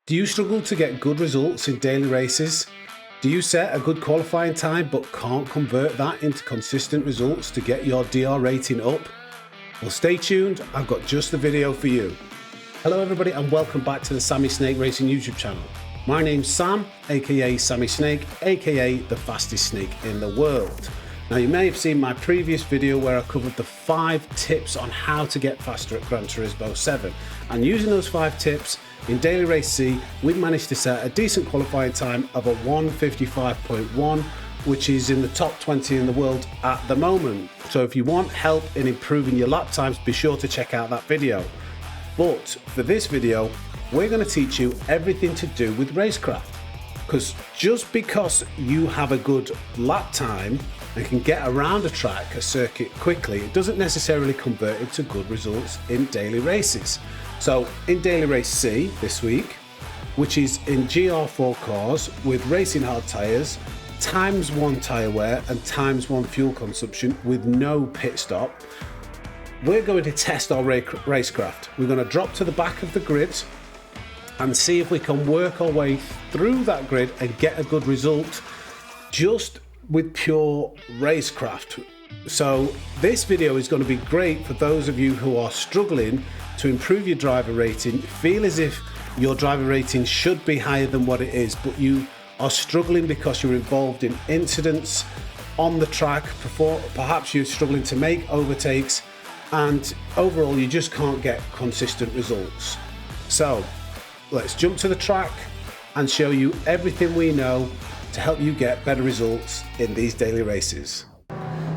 Do you struggle to get good results in daily races? Do you set a good qualifying time but can't convert that into consistent results to get your DR rating up? Well, stay tuned, I've got just the video for you. Hello everybody and welcome back to the Sammy Snake Racing YouTube channel. My name's Sam, aka Sammy Snake, aka the fastest snake in the world. Now you may have seen my previous video where I covered the 5 tips on how to get faster at Gran Turismo 7, and using those 5 tips in Daily Race C we've managed to set a decent qualifying time of a 1:55.1, which is in the top 20 in the world at the moment. So if you want help in improving your lap times, be sure to check out that video. But for this video we're going to teach you everything to do with racecraft, because just because you have a good lap time and can get around a track, a circuit quickly, it doesn't necessarily convert into good results in daily races. So in Daily Race C this week, which is in GR4 cars with racing hard tyres, ×1 tyre wear and ×1 fuel consumption with no pit stop, we're going to test our racecraft. We're going to drop to the back of the grid and see if we can work our way through that grid and get a good result just with pure racecraft. So this video is going to be great for those of you who are struggling to improve your driver rating, feel as if your driver rating should be higher than what it is, but you are struggling because you're involved in incidents on the track, perhaps you're struggling to make overtakes, and overall you just can't get consistent results. So let's jump to the track and show you everything we know to help you get better results in these daily races.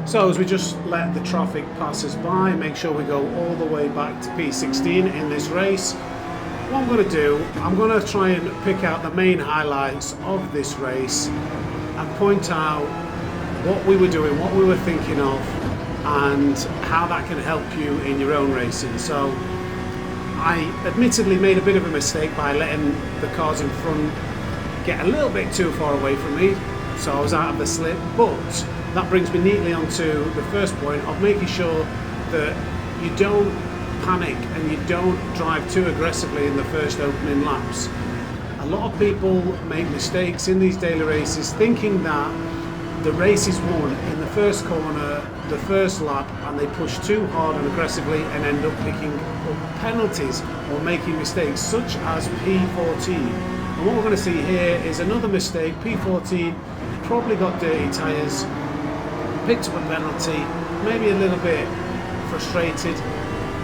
So as we just let the traffic pass us by, make sure we go all the way back to P16 in this race. What I'm going to do, I'm going to try and pick out the main highlights of this race and point out what we were doing, what we were thinking of, and how that can help you in your own racing. So I admittedly made a bit of a mistake by letting the cars in front get a little bit too far away from me, so I was out of the slip, but that brings me neatly onto the first point of making sure that you don't panic and you don't drive too aggressively in the first opening laps. A lot of people make mistakes in these daily races thinking that the race is won in the first corner, the first lap, and they push too hard and aggressively and end up picking up penalties or making mistakes such as P14. And what we're going to see here is another mistake. P14 probably got dirty tyres, picked up a penalty, maybe a little bit frustrated,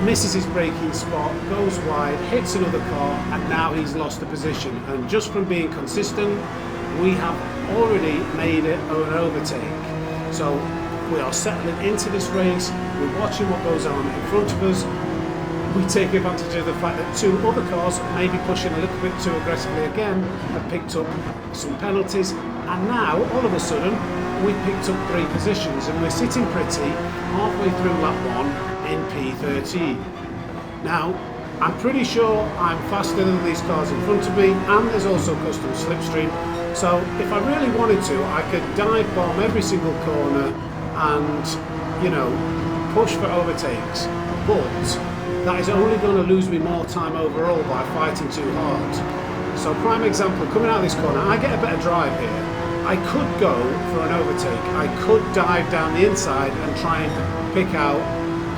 misses his braking spot, goes wide, hits another car, and now he's lost the position. And just from being consistent, we have already made it an overtake. So we are settling into this race, we're watching what goes on in front of us. We take advantage of the fact that 2 other cars, maybe pushing a little bit too aggressively again, have picked up some penalties, and now all of a sudden we've picked up 3 positions and we're sitting pretty halfway through lap 1 in P13. Now I'm pretty sure I'm faster than these cars in front of me, and there's also custom slipstream, so if I really wanted to I could dive bomb every single corner and, you know, push for overtakes, but that is only going to lose me more time overall by fighting too hard. So prime example, coming out of this corner, I get a better drive here. I could go for an overtake, I could dive down the inside and try and pick out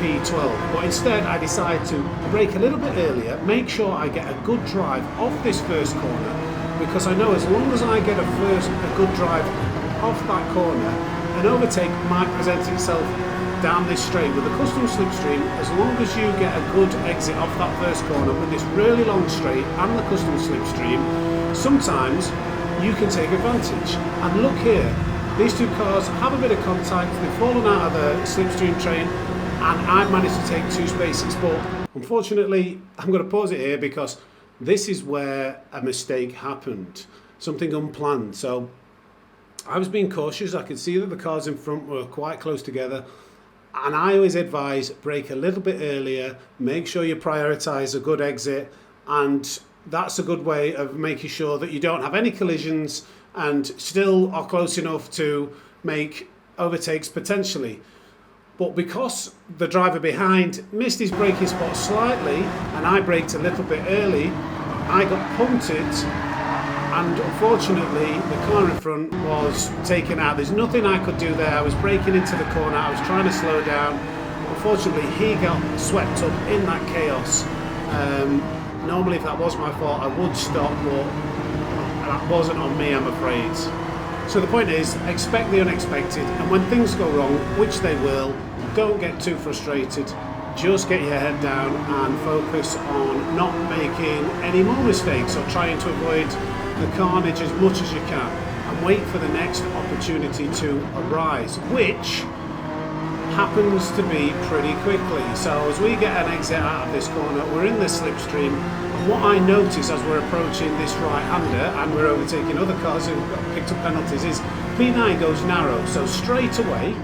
P12, but instead I decide to brake a little bit earlier, make sure I get a good drive off this first corner, because I know as long as I get a good drive off that corner, an overtake might present itself down this straight. With the custom slipstream, as long as you get a good exit off that first corner with this really long straight and the custom slipstream, sometimes you can take advantage. And look here, these 2 cars have a bit of contact, they've fallen out of the slipstream train, and I've managed to take 2 spaces. But unfortunately, I'm going to pause it here because this is where a mistake happened, something unplanned. So I was being cautious, I could see that the cars in front were quite close together, and I always advise brake a little bit earlier, make sure you prioritise a good exit, and that's a good way of making sure that you don't have any collisions and still are close enough to make overtakes potentially. But because the driver behind missed his braking spot slightly and I braked a little bit early, I got punted, and unfortunately the car in front was taken out. There's nothing I could do there. I was braking into the corner, I was trying to slow down. Unfortunately he got swept up in that chaos. Normally if that was my fault I would stop, but that wasn't on me, I'm afraid. So the point is, expect the unexpected, and when things go wrong, which they will, don't get too frustrated. Just get your head down and focus on not making any more mistakes, or trying to avoid the carnage as much as you can, and wait for the next opportunity to arise, which happens to be pretty quickly. So as we get an exit out of this corner, we're in the slipstream, and what I notice as we're approaching this right-hander and we're overtaking other cars who've got picked up penalties is P9 goes narrow. So straight away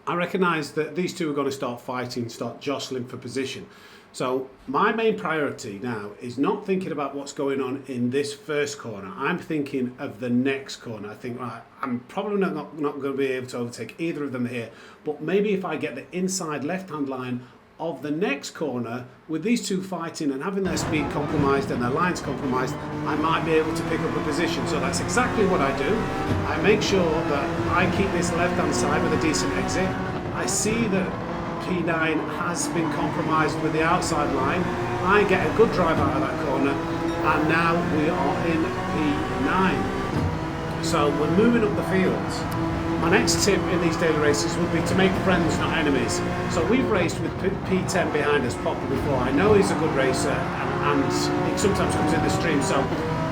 I recognise that these two are going to start fighting, start jostling for position. So my main priority now is not thinking about what's going on in this first corner. I'm thinking of the next corner. I think, right, I'm probably not going to be able to overtake either of them here, but maybe if I get the inside left-hand line of the next corner with these two fighting and having their speed compromised and their lines compromised, I might be able to pick up a position. So that's exactly what I do. I make sure that I keep this left-hand side with a decent exit. I see that P9 has been compromised with the outside line. I get a good drive out of that corner, and now we are in P9. So we're moving up the field. My next tip in these daily races would be to make friends, not enemies. So we've raced with P10 behind us, Popper, before. I know he's a good racer, and he sometimes comes in the stream. So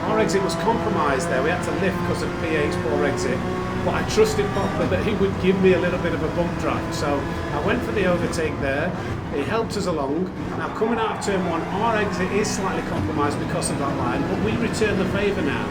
our exit was compromised there. We had to lift because of P8's poor exit. But I trusted Popper that he would give me a little bit of a bump draft. So I went for the overtake there. He helped us along. Now coming out of turn 1, our exit is slightly compromised because of that line, but we return the favour now.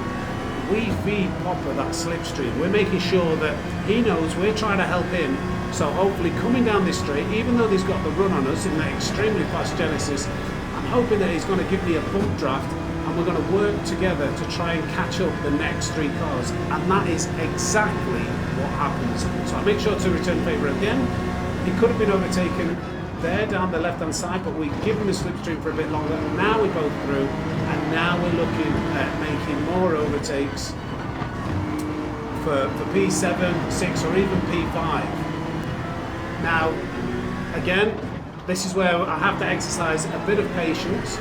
We feed Popper that slipstream. We're making sure that he knows we're trying to help him. So hopefully coming down this straight, even though he's got the run on us in that extremely fast Genesis, I'm hoping that he's going to give me a bump draft, and we're going to work together to try and catch up the next 3 cars, and that is exactly what happens. So I make sure to return favour again. He could have been overtaken there down the left hand side, but we give him a slipstream for a bit longer. Now we're both through, and now we're looking at making more overtakes for P7, 6 or even P5. Now again, this is where I have to exercise a bit of patience.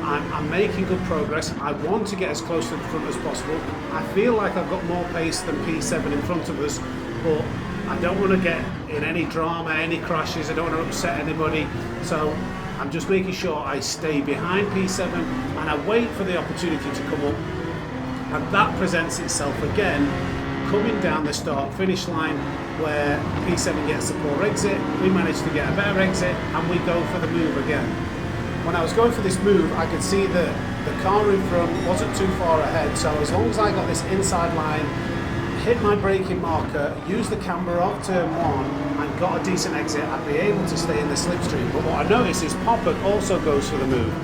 I'm making good progress. I want to get as close to the front as possible. I feel like I've got more pace than P7 in front of us, but I don't want to get in any drama, any crashes. I don't want to upset anybody. So I'm just making sure I stay behind P7 and I wait for the opportunity to come up. And that presents itself again, coming down the start-finish line where P7 gets the poor exit. We manage to get a better exit and we go for the move again. When I was going for this move, I could see that the car in front wasn't too far ahead, so as long as I got this inside line, hit my braking marker, used the camber off turn 1 and got a decent exit, I'd be able to stay in the slipstream. But what I noticed is Popper also goes for the move.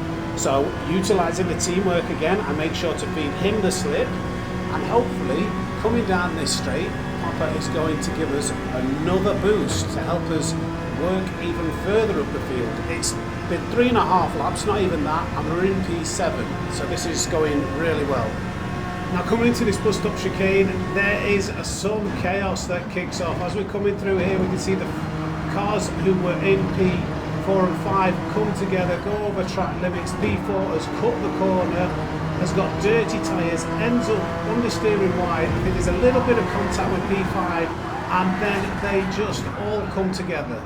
So utilising the teamwork again, I make sure to feed him the slip, and hopefully coming down this straight, Popper is going to give us another boost to help us work even further up the field. It's been 3.5 laps, not even that, and we're in P7, so this is going really well. Now coming into this bus stop chicane, there is some chaos that kicks off. As we're coming through here, we can see the cars who were in P4 and 5 come together, go over track limits. P4 has cut the corner, has got dirty tyres, ends up understeering wide. I think there's a little bit of contact with P5, and then they just all come together.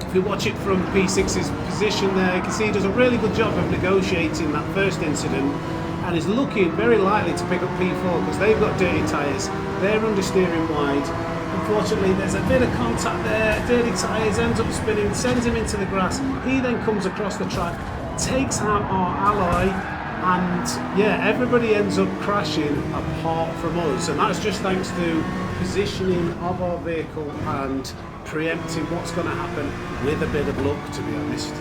If you watch it from P6's position there, you can see he does a really good job of negotiating that first incident, and is looking very likely to pick up P4 because they've got dirty tyres, they're understeering wide. Unfortunately, there's a bit of contact there, dirty tyres, ends up spinning, sends him into the grass. He then comes across the track, takes out our alloy, and yeah, everybody ends up crashing apart from us, and that's just thanks to positioning of our vehicle and preempting what's going to happen with a bit of luck, to be honest.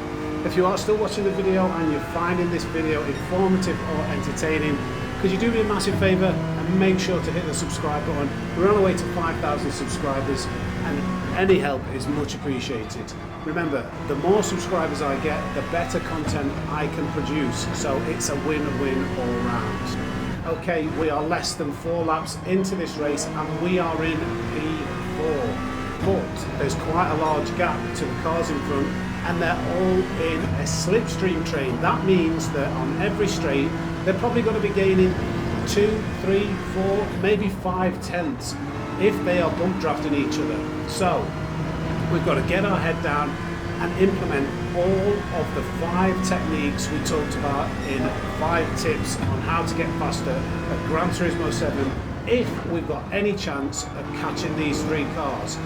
If you are still watching the video and you're finding this video informative or entertaining, could you do me a massive favour and make sure to hit the subscribe button? We're on our way to 5,000 subscribers, and any help is much appreciated. Remember, the more subscribers I get, the better content I can produce, so it's a win-win all round. Okay, we are less than 4 laps into this race and we are in P4, but there's quite a large gap to the cars in front, and they're all in a slipstream train. That means that on every straight they're probably going to be gaining 2, 3, 4, maybe 5 tenths if they are bump drafting each other. So we've got to get our head down and implement all of the 5 techniques we talked about in 5 tips on how to get faster at Gran Turismo 7 if we've got any chance of catching these 3 cars.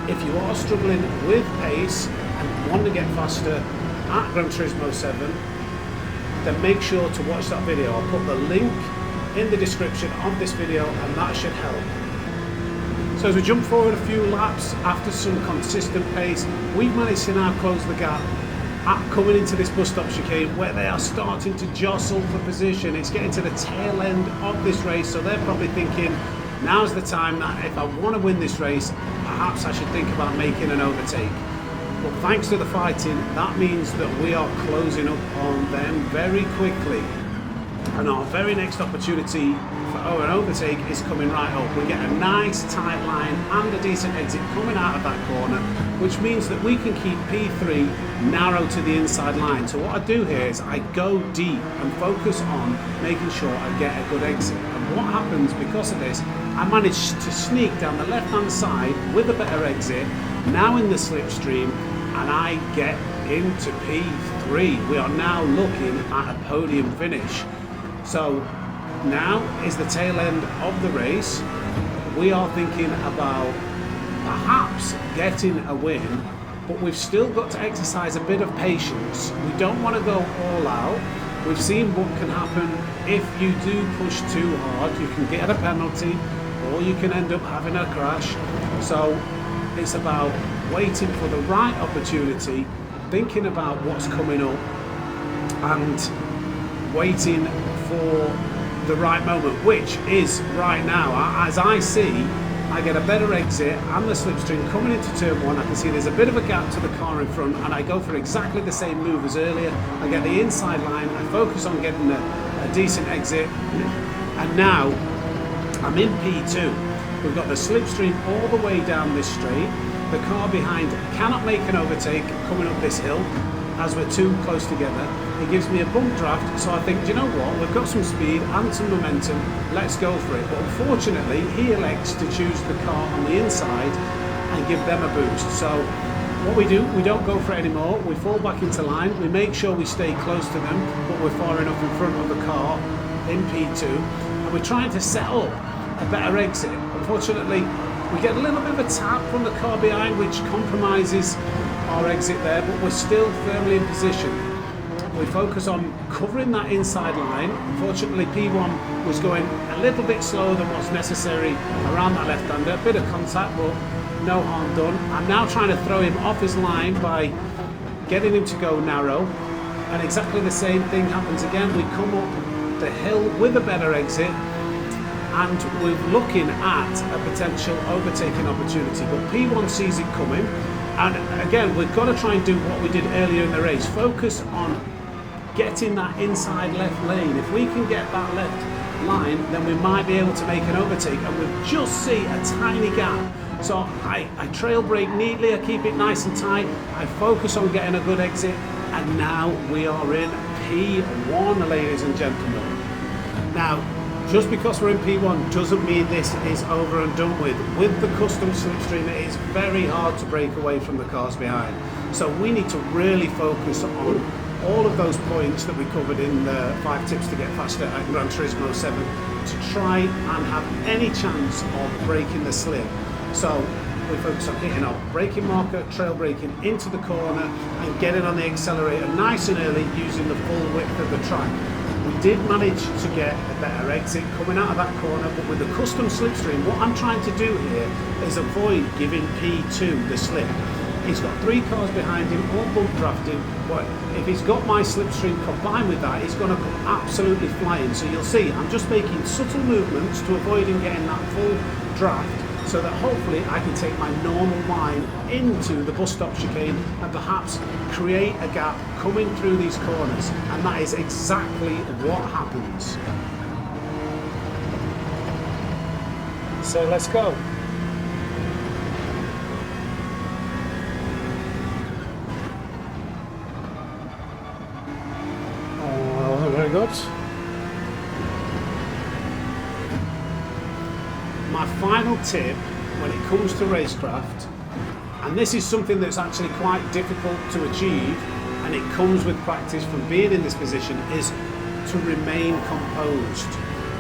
If you are struggling with pace and want to get faster at Gran Turismo 7, then make sure to watch that video. I'll put the link in the description of this video and that should help. So as we jump forward a few laps after some consistent pace, we've managed to now close the gap at coming into this bus stop chicane where they are starting to jostle for position. It's getting to the tail end of this race, so they're probably thinking now's the time that if I want to win this race, perhaps I should think about making an overtake. But thanks to the fighting, that means that we are closing up on them very quickly. And our very next opportunity for an overtake is coming right up. We get a nice tight line and a decent exit coming out of that corner, which means that we can keep P3 narrow to the inside line. So what I do here is I go deep and focus on making sure I get a good exit. And what happens because of this, I manage to sneak down the left hand side with a better exit, now in the slipstream, and I get into P3. We are now looking at a podium finish. So now is the tail end of the race. We are thinking about perhaps getting a win, but we've still got to exercise a bit of patience. We don't want to go all out. We've seen what can happen if you do push too hard. You can get a penalty or you can end up having a crash. So it's about waiting for the right opportunity, thinking about what's coming up and waiting for the right moment, which is right now. As I see, I get a better exit and the slipstream coming into turn 1. I can see there's a bit of a gap to the car in front and I go for exactly the same move as earlier. I get the inside line, I focus on getting a decent exit, and now I'm in P2. We've got the slipstream all the way down this straight. The car behind cannot make an overtake coming up this hill as we're too close together. It gives me a bump draft, so I think, do you know what, we've got some speed and some momentum, let's go for it. But unfortunately, he elects to choose the car on the inside and give them a boost. So what we do, we don't go for it anymore, we fall back into line, we make sure we stay close to them, but we're far enough in front of the car in P2, and we're trying to set up a better exit. Unfortunately, we get a little bit of a tap from the car behind, which compromises our exit there, but we're still firmly in position. We focus on covering that inside line. Unfortunately, P1 was going a little bit slower than what's necessary around that left-hander. A bit of contact, but no harm done. I'm now trying to throw him off his line by getting him to go narrow, and exactly the same thing happens again. We come up the hill with a better exit, and we're looking at a potential overtaking opportunity, but P1 sees it coming. And again, we've got to try and do what we did earlier in the race. Focus on getting that inside left lane. If we can get that left line, then we might be able to make an overtake. And we just see a tiny gap. So I trail brake neatly, I keep it nice and tight. I focus on getting a good exit. And now we are in P1, ladies and gentlemen. Now, just because we're in P1 doesn't mean this is over and done with. With the custom slipstream, it is very hard to break away from the cars behind. So we need to really focus on all of those points that we covered in the 5 tips to get faster at Gran Turismo 7 to try and have any chance of breaking the slip. So we focus on hitting our braking marker, trail braking into the corner and getting on the accelerator nice and early using the full width of the track. We did manage to get a better exit coming out of that corner, but with the custom slipstream, what I'm trying to do here is avoid giving P2 the slip. He's got 3 cars behind him, all bump drafting, but if he's got my slipstream combined with that, he's going to come absolutely flying. So you'll see I'm just making subtle movements to avoid him getting that full draft, so that hopefully I can take my normal line into the bus stop chicane and perhaps create a gap coming through these corners, and that is exactly what happens. So let's go. Very good. My final tip when it comes to racecraft, and this is something that's actually quite difficult to achieve, and it comes with practice from being in this position, is to remain composed.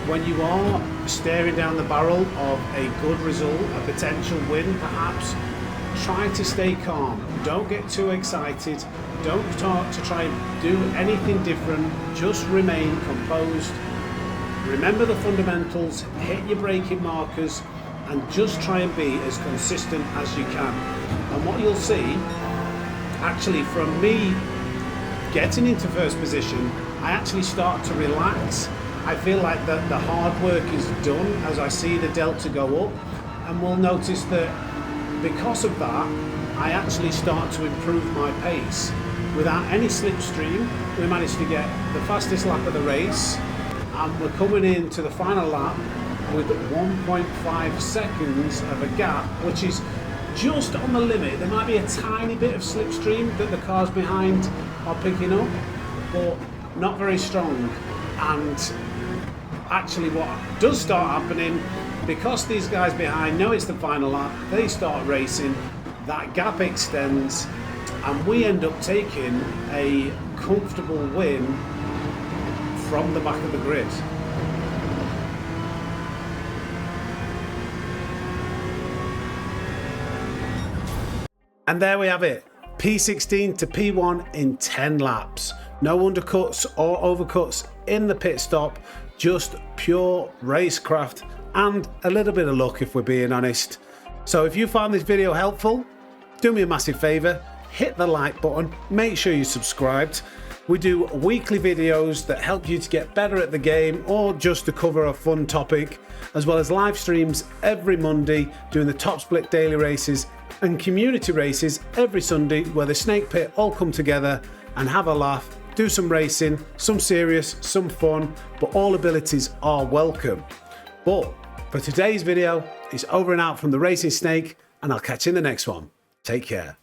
When you are staring down the barrel of a good result, a potential win perhaps, try to stay calm. Don't get too excited. Don't start to try and do anything different. Just remain composed. Remember the fundamentals, hit your braking markers, and just try and be as consistent as you can. And what you'll see, actually, from me getting into first position, I actually start to relax. I feel like the hard work is done as I see the delta go up, and we'll notice that because of that, I actually start to improve my pace. Without any slipstream, we managed to get the fastest lap of the race, and we're coming into the final lap with 1.5 seconds of a gap, which is just on the limit. There might be a tiny bit of slipstream that the cars behind are picking up, but not very strong. And actually what does start happening, because these guys behind know it's the final lap, they start racing, that gap extends, and we end up taking a comfortable win from the back of the grid. And there we have it, P16 to P1 in 10 laps. No undercuts or overcuts in the pit stop, just pure racecraft and a little bit of luck if we're being honest. So if you found this video helpful, do me a massive favour, hit the like button, make sure you're subscribed. We do weekly videos that help you to get better at the game or just to cover a fun topic, as well as live streams every Monday doing the top split daily races and community races every Sunday, where the Snake Pit all come together and have a laugh, do some racing, some serious, some fun, but all abilities are welcome. But for today's video, it's over and out from the Racing Snake, and I'll catch you in the next one. Take care.